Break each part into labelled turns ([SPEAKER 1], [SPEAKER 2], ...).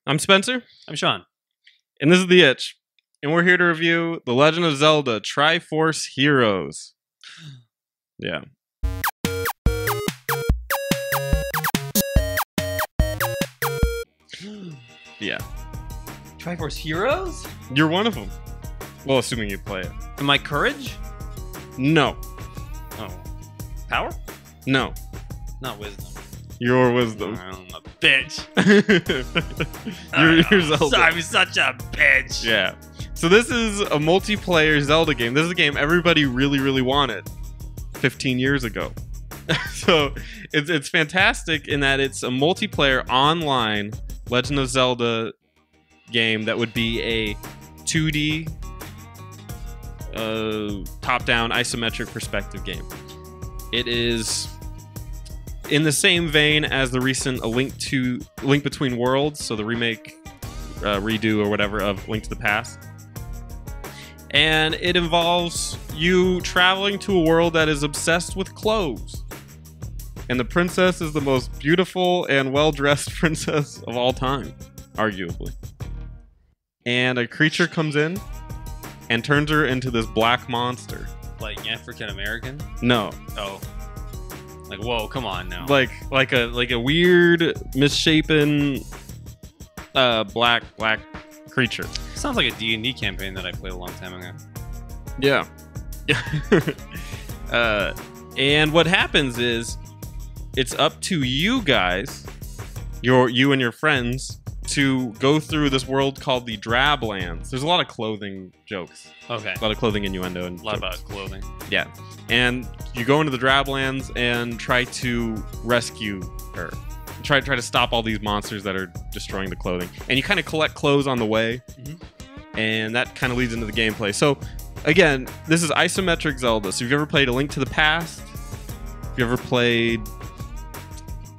[SPEAKER 1] I'm Spencer,
[SPEAKER 2] I'm Sean.
[SPEAKER 1] and this is The Itch, and we're here to review The Legend of Zelda Triforce Heroes. Yeah. Yeah.
[SPEAKER 2] Triforce Heroes?
[SPEAKER 1] You're one of them. Well, assuming you play it.
[SPEAKER 2] Am I courage?
[SPEAKER 1] No.
[SPEAKER 2] Oh. Power?
[SPEAKER 1] No.
[SPEAKER 2] Not wisdom.
[SPEAKER 1] Your wisdom.
[SPEAKER 2] I'm a bitch.
[SPEAKER 1] You're Zelda.
[SPEAKER 2] I'm such a bitch.
[SPEAKER 1] Yeah. So this is a multiplayer Zelda game. This is a game everybody really wanted 15 years ago. So it's fantastic in that it's a multiplayer online Legend of Zelda game that would be a 2D top-down isometric perspective game. It is in the same vein as the recent A Link Between Worlds, so the remake, redo or whatever of Link to the Past. And it involves you traveling to a world that is obsessed with clothes. And the princess is the most beautiful and well-dressed princess of all time, arguably. And a creature comes in and turns her into this black monster.
[SPEAKER 2] Like African American?
[SPEAKER 1] No.
[SPEAKER 2] Oh. Like, whoa, come on now.
[SPEAKER 1] Like a weird, misshapen black creature.
[SPEAKER 2] Sounds like a D&D campaign that I played a long time ago.
[SPEAKER 1] Yeah. And what happens is it's up to you guys, you and your friends, to go through this world called the Drablands. There's a lot of clothing jokes.
[SPEAKER 2] Okay.
[SPEAKER 1] A lot of clothing innuendo and
[SPEAKER 2] A lot
[SPEAKER 1] jokes.
[SPEAKER 2] about clothing.
[SPEAKER 1] Yeah. And you go into the Drablands and try to rescue her. Try to stop all these monsters that are destroying the clothing. And you kind of collect clothes on the way. Mm-hmm. And that kind of leads into the gameplay. So, again, this is isometric Zelda. So if you've ever played A Link to the Past, if you ever played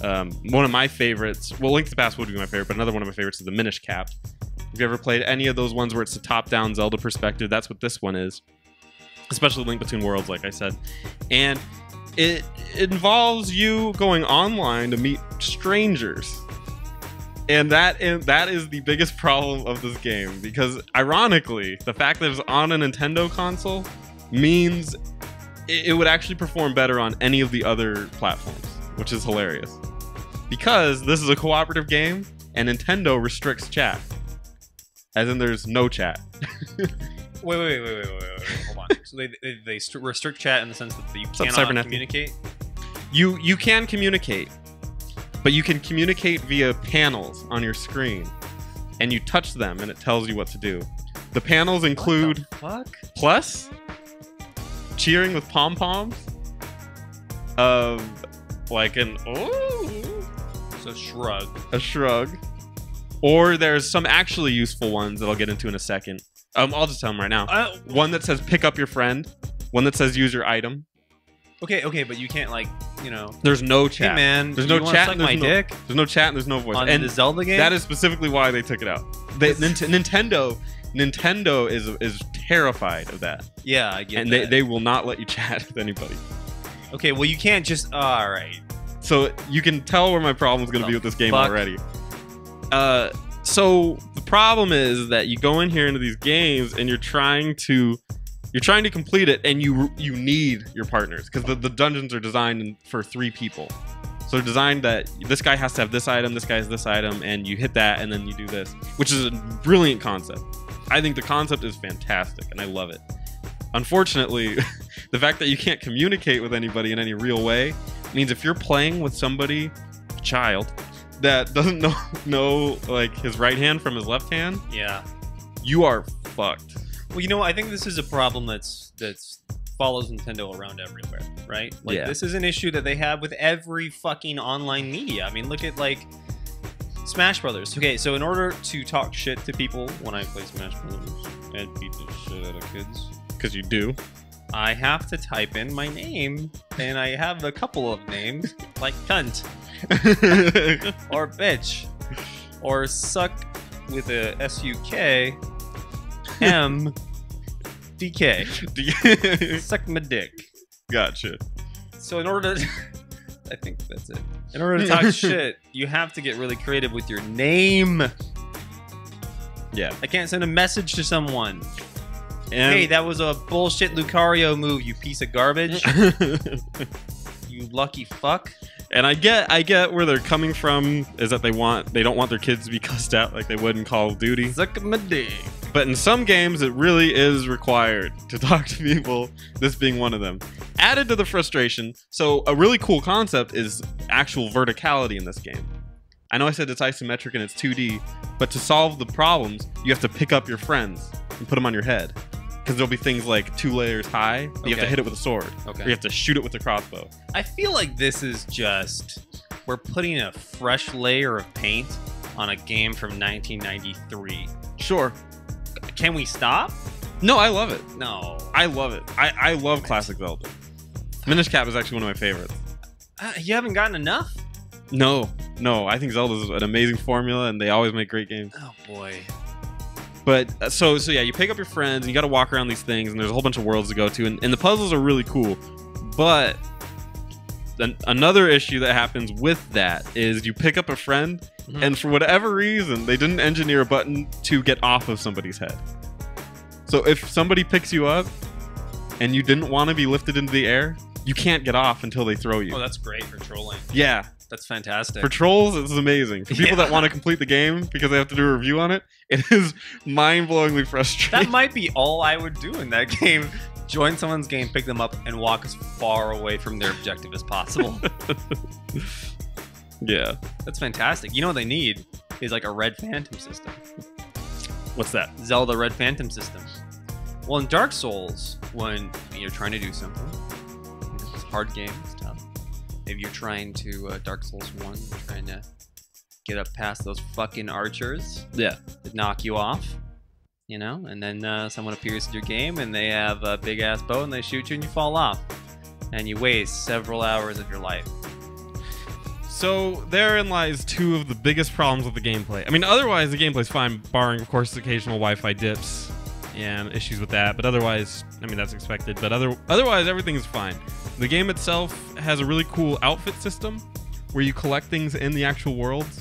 [SPEAKER 1] one of my favorites, well, Link to the Past would be my favorite, but another one of my favorites is the Minish Cap. If you ever played any of those ones where it's a top-down Zelda perspective, that's what this one is. Especially Link Between Worlds, like I said. And it involves you going online to meet strangers. And that is the biggest problem of this game, because ironically, the fact that it's on a Nintendo console means it would actually perform better on any of the other platforms, which is hilarious. Because this is a cooperative game, and Nintendo restricts chat. As in, there's no chat.
[SPEAKER 2] Wait, hold on. So they restrict chat in the sense that you cannot communicate?
[SPEAKER 1] You can communicate, but you can communicate via panels on your screen, and you touch them and it tells you what to do. The panels include
[SPEAKER 2] what the fuck?
[SPEAKER 1] Plus, cheering with pom-poms, like an
[SPEAKER 2] So shrug.
[SPEAKER 1] A shrug. Or there's some actually useful ones that I'll get into in a second. I'll just tell them right now. One that says pick up your friend. One that says use your item.
[SPEAKER 2] Okay, but you can't, like, you know.
[SPEAKER 1] There's no chat.
[SPEAKER 2] Hey man,
[SPEAKER 1] there's no chat.
[SPEAKER 2] Suck my dick?
[SPEAKER 1] There's no chat and there's no voice.
[SPEAKER 2] On
[SPEAKER 1] and
[SPEAKER 2] the Zelda game?
[SPEAKER 1] That is specifically why they took it out. Nintendo is terrified of that.
[SPEAKER 2] Yeah, I get
[SPEAKER 1] and
[SPEAKER 2] that.
[SPEAKER 1] They will not let you chat with anybody.
[SPEAKER 2] Okay, well you can't just. All right.
[SPEAKER 1] So you can tell where my problem is going to be with this game already. So the problem is that you go in here into these games and you're trying to complete it, and you need your partners, because the dungeons are designed for 3 people. So they're designed that this guy has to have this item, this guy has this item, and you hit that, and then you do this, which is a brilliant concept. I think the concept is fantastic, and I love it. Unfortunately, the fact that you can't communicate with anybody in any real way means if you're playing with somebody, a child, that doesn't know like his right hand from his left hand,
[SPEAKER 2] yeah,
[SPEAKER 1] you are fucked.
[SPEAKER 2] Well, you know, I think this is a problem that's follows Nintendo around everywhere, right? Like,
[SPEAKER 1] yeah.
[SPEAKER 2] This is an issue that they have with every fucking online media. I mean, look at, like, Smash Brothers. Okay, so in order to talk shit to people when I play Smash Brothers and beat the shit out of kids,
[SPEAKER 1] because you do,
[SPEAKER 2] I have to type in my name, and I have a couple of names, like cunt, or bitch, or suck with a S-U-K, M, DK. Suck my dick.
[SPEAKER 1] Gotcha.
[SPEAKER 2] So in order to... I think that's it. In order to talk shit, you have to get really creative with your name.
[SPEAKER 1] Yeah.
[SPEAKER 2] I can't send a message to someone.
[SPEAKER 1] And
[SPEAKER 2] Hey, that was a bullshit Lucario move, you piece of garbage. You lucky fuck.
[SPEAKER 1] And I get where they're coming from, is that they don't want their kids to be cussed out like they would in Call of Duty.
[SPEAKER 2] Suck my dick.
[SPEAKER 1] But in some games, it really is required to talk to people, this being one of them. Added to the frustration, so a really cool concept is actual verticality in this game. I know I said it's isometric and it's 2D, but to solve the problems, you have to pick up your friends and put them on your head. Because there'll be things like 2 layers high, that you have to hit it with a sword.
[SPEAKER 2] Okay.
[SPEAKER 1] Or you have to shoot it with a crossbow.
[SPEAKER 2] I feel like this is just... We're putting a fresh layer of paint on a game from 1993.
[SPEAKER 1] Sure.
[SPEAKER 2] Can we stop?
[SPEAKER 1] No, I love it.
[SPEAKER 2] No.
[SPEAKER 1] I love it. I love classic Zelda. Minish Cap is actually one of my favorites.
[SPEAKER 2] You haven't gotten enough?
[SPEAKER 1] No. I think Zelda's an amazing formula, and they always make great games.
[SPEAKER 2] Oh, boy.
[SPEAKER 1] But, so yeah, you pick up your friends, and you gotta walk around these things, and there's a whole bunch of worlds to go to, and the puzzles are really cool. But another issue that happens with that is you pick up a friend, and for whatever reason, they didn't engineer a button to get off of somebody's head. So if somebody picks you up, and you didn't want to be lifted into the air, you can't get off until they throw you.
[SPEAKER 2] Oh, that's great for trolling.
[SPEAKER 1] Yeah.
[SPEAKER 2] That's fantastic.
[SPEAKER 1] For trolls, it's amazing. For people that want to complete the game because they have to do a review on it, it is mind-blowingly frustrating.
[SPEAKER 2] That might be all I would do in that game. Join someone's game, pick them up, and walk as far away from their objective as possible.
[SPEAKER 1] Yeah.
[SPEAKER 2] That's fantastic. You know what they need is like a Red Phantom system.
[SPEAKER 1] What's that?
[SPEAKER 2] Zelda Red Phantom system. Well, in Dark Souls, when you're trying to do something, it's a hard game, it's tough. Maybe you're trying to, Dark Souls 1, you're trying to get up past those fucking archers.
[SPEAKER 1] Yeah.
[SPEAKER 2] That knock you off, you know? And then someone appears in your game and they have a big-ass bow and they shoot you and you fall off. And you waste several hours of your life.
[SPEAKER 1] So therein lies 2 of the biggest problems with the gameplay. I mean, otherwise the gameplay's fine, barring, of course, occasional Wi-Fi dips and issues with that. But otherwise, I mean, that's expected. But otherwise, everything is fine. The game itself has a really cool outfit system where you collect things in the actual worlds,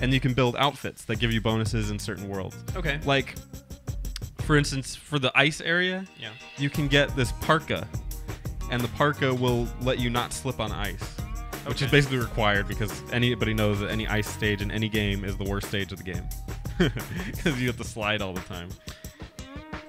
[SPEAKER 1] and you can build outfits that give you bonuses in certain worlds.
[SPEAKER 2] Okay.
[SPEAKER 1] Like, for instance, for the ice area, you can get this parka, and the parka will let you not slip on ice. Which is basically required because anybody knows that any ice stage in any game is the worst stage of the game. Because you have to slide all the time.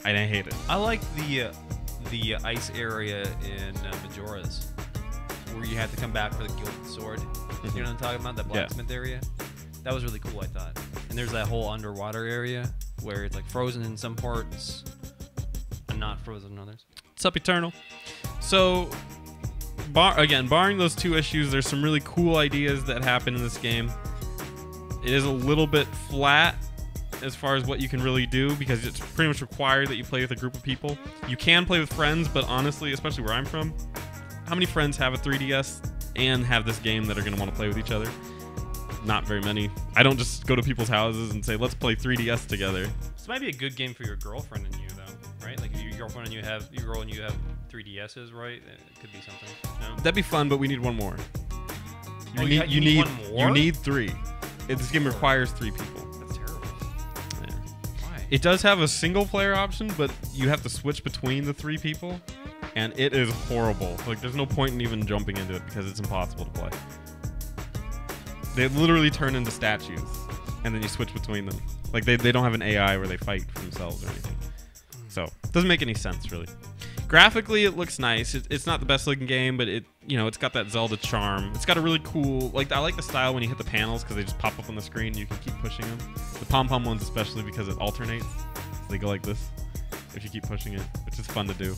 [SPEAKER 1] And I hate it.
[SPEAKER 2] I like the ice area in Majora's, where you have to come back for the Gilded Sword. You know what I'm talking about? That blacksmith area? That was really cool, I thought. And there's that whole underwater area where it's like frozen in some parts and not frozen in others.
[SPEAKER 1] What's up, Eternal? So... Again, barring those 2 issues, there's some really cool ideas that happen in this game. It is a little bit flat as far as what you can really do because it's pretty much required that you play with a group of people. You can play with friends, but honestly, especially where I'm from, how many friends have a 3DS and have this game that are going to want to play with each other? Not very many. I don't just go to people's houses and say, let's play 3DS together.
[SPEAKER 2] This might be a good game for your girlfriend and you, though, right? Like, if your girlfriend and you have 3DSs, right? It could be something. No?
[SPEAKER 1] That'd be fun, but we need one more.
[SPEAKER 2] You need one more?
[SPEAKER 1] You need 3. This game requires 3 people.
[SPEAKER 2] That's terrible.
[SPEAKER 1] Yeah.
[SPEAKER 2] Why?
[SPEAKER 1] It does have a single player option, but you have to switch between the 3 people, and it is horrible. Like, there's no point in even jumping into it because it's impossible to play. They literally turn into statues, and then you switch between them. Like, they don't have an AI where they fight for themselves or anything. So, it doesn't make any sense, really. Graphically, it looks nice. It's not the best looking game, but it's got that Zelda charm. It's got a really cool, I like the style when you hit the panels because they just pop up on the screen and you can keep pushing them. The pom-pom ones especially because it alternates. So they go like this if you keep pushing it, which is fun to do.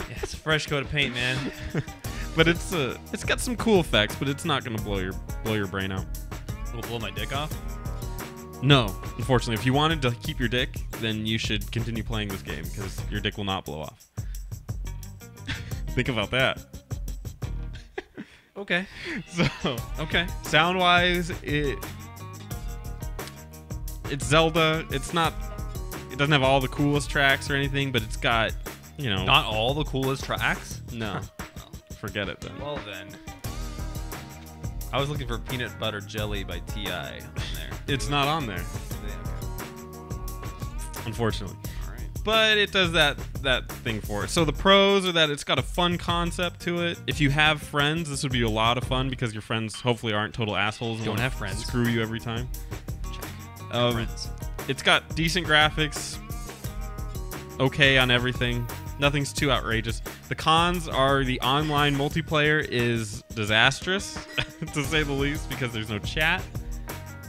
[SPEAKER 2] Yeah, it's a fresh coat of paint, man.
[SPEAKER 1] But it's got some cool effects, but it's not gonna blow your brain out.
[SPEAKER 2] It'll blow my dick off?
[SPEAKER 1] No, unfortunately. If you wanted to keep your dick, then you should continue playing this game because your dick will not blow off. Think about that.
[SPEAKER 2] Okay.
[SPEAKER 1] So, sound-wise, it's Zelda. It doesn't have all the coolest tracks or anything, but it's got,
[SPEAKER 2] Not all the coolest tracks?
[SPEAKER 1] No. Forget it then.
[SPEAKER 2] Well then. I was looking for Peanut Butter Jelly by T.I. on there.
[SPEAKER 1] It's not on there. unfortunately.
[SPEAKER 2] All right.
[SPEAKER 1] But it does that thing for it. So the pros are that it's got a fun concept to it. If you have friends, this would be a lot of fun because your friends hopefully aren't total assholes and
[SPEAKER 2] Don't
[SPEAKER 1] wanna
[SPEAKER 2] have friends.
[SPEAKER 1] screw you every time.
[SPEAKER 2] Friends.
[SPEAKER 1] It's got decent graphics, okay on everything. Nothing's too outrageous. The cons are the online multiplayer is disastrous, to say the least, because there's no chat.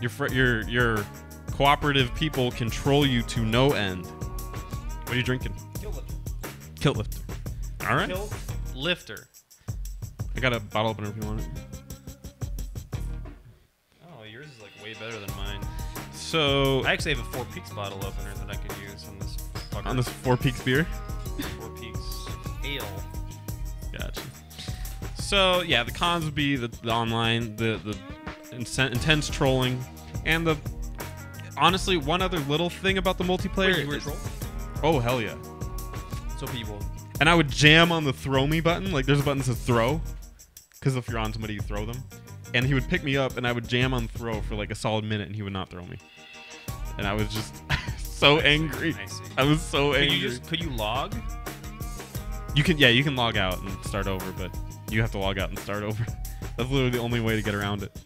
[SPEAKER 1] Your cooperative people control you to no end. What are you drinking? Kilt Lifter. All right.
[SPEAKER 2] Kilt Lifter.
[SPEAKER 1] I got a bottle opener if you want it.
[SPEAKER 2] Oh, yours is like way better than mine.
[SPEAKER 1] So
[SPEAKER 2] I actually have a 4 Peaks bottle opener that I could use on this fucker.
[SPEAKER 1] on this 4 Peaks beer.
[SPEAKER 2] 4 Peaks ale.
[SPEAKER 1] Gotcha. So yeah, the cons would be the online, the intense trolling, and the honestly one other little thing about the multiplayer.
[SPEAKER 2] Wait, you were
[SPEAKER 1] is-
[SPEAKER 2] troll?
[SPEAKER 1] Oh hell yeah!
[SPEAKER 2] So people.
[SPEAKER 1] And I would jam on the throw me button. Like there's a button that says throw, because if you're on somebody, you throw them. And he would pick me up, and I would jam on throw for like a solid minute, and he would not throw me. And I was just so angry.
[SPEAKER 2] I see.
[SPEAKER 1] I was so angry.
[SPEAKER 2] Could you log?
[SPEAKER 1] You can log out and start over, but you have to log out and start over. That's literally the only way to get around it.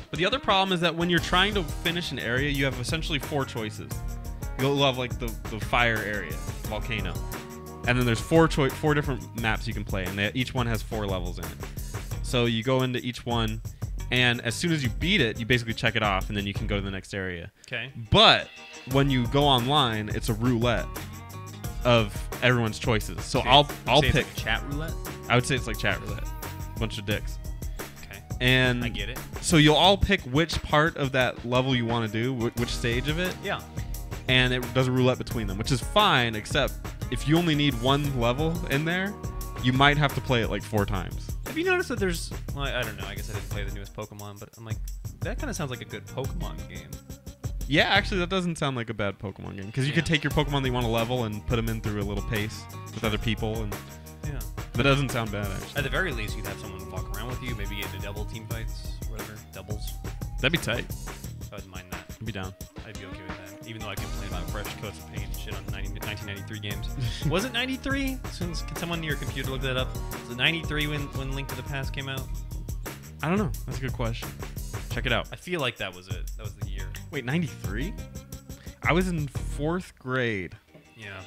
[SPEAKER 1] But the other problem is that when you're trying to finish an area, you have essentially 4 choices. You'll have like the fire area, volcano, and then there's 4 different maps you can play, and each one has 4 levels in it. So you go into each one, and as soon as you beat it, you basically check it off, and then you can go to the next area.
[SPEAKER 2] Okay.
[SPEAKER 1] But when you go online, it's a roulette of everyone's choices. So
[SPEAKER 2] Okay.
[SPEAKER 1] I'll
[SPEAKER 2] Say it's
[SPEAKER 1] pick.
[SPEAKER 2] like chat roulette.
[SPEAKER 1] I would say it's like chat roulette, a bunch of dicks.
[SPEAKER 2] Okay.
[SPEAKER 1] And
[SPEAKER 2] I get it.
[SPEAKER 1] so you'll all pick which part of that level you want to do, which stage of it,
[SPEAKER 2] Yeah.
[SPEAKER 1] and it does a roulette between them, which is fine, except if you only need one level in there, you might have to play it like 4 times.
[SPEAKER 2] Have you noticed that there's? Well, I don't know. I guess I didn't play the newest Pokemon, but I'm like, that kind of sounds like a good Pokemon game.
[SPEAKER 1] Yeah, actually, that doesn't sound like a bad Pokemon game, because you could take your Pokemon that you want to level and put them in through a little pace with other people, and
[SPEAKER 2] Yeah.
[SPEAKER 1] that doesn't sound bad, actually.
[SPEAKER 2] At the very least, you'd have someone walk around with you, maybe get into double team fights, whatever, doubles.
[SPEAKER 1] That'd be tight.
[SPEAKER 2] I wouldn't mind that.
[SPEAKER 1] I'd be down.
[SPEAKER 2] I'd be okay with that. Even though I complain about fresh coats of paint and shit on 1993 games. Was it 93? Can someone near your computer look that up? Was it 93 when Link to the Past came out?
[SPEAKER 1] I don't know. That's a good question. Check it out.
[SPEAKER 2] I feel like that was it. That was the year.
[SPEAKER 1] Wait, 93? I was in 4th grade.
[SPEAKER 2] Yeah.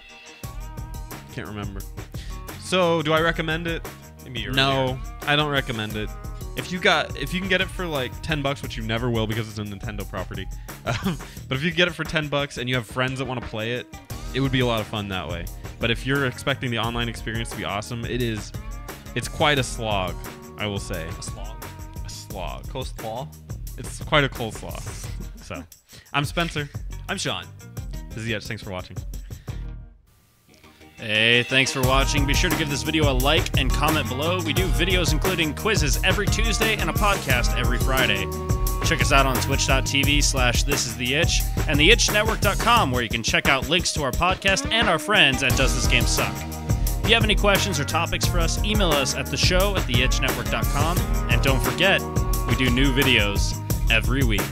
[SPEAKER 1] Can't remember. So, do I recommend it?
[SPEAKER 2] Maybe earlier.
[SPEAKER 1] No, I don't recommend it. If you can get it for like $10, which you never will because it's a Nintendo property. But if you get it for $10 and you have friends that want to play it, it would be a lot of fun that way. But if you're expecting the online experience to be awesome, it's quite a slog, I will say.
[SPEAKER 2] A slog.
[SPEAKER 1] A slog.
[SPEAKER 2] Coleslaw.
[SPEAKER 1] It's quite a coleslaw. So, I'm Spencer.
[SPEAKER 2] I'm Sean.
[SPEAKER 1] This is the Edge. Thanks for watching.
[SPEAKER 3] Hey, thanks for watching. Be sure to give this video a like and comment below. We do videos including quizzes every Tuesday and a podcast every Friday. Check us out on twitch.tv/thisistheitch and theitchnetwork.com, where you can check out links to our podcast and our friends at Does This Game Suck? If you have any questions or topics for us, email us at theshow@theitchnetwork.com. And don't forget, we do new videos every week.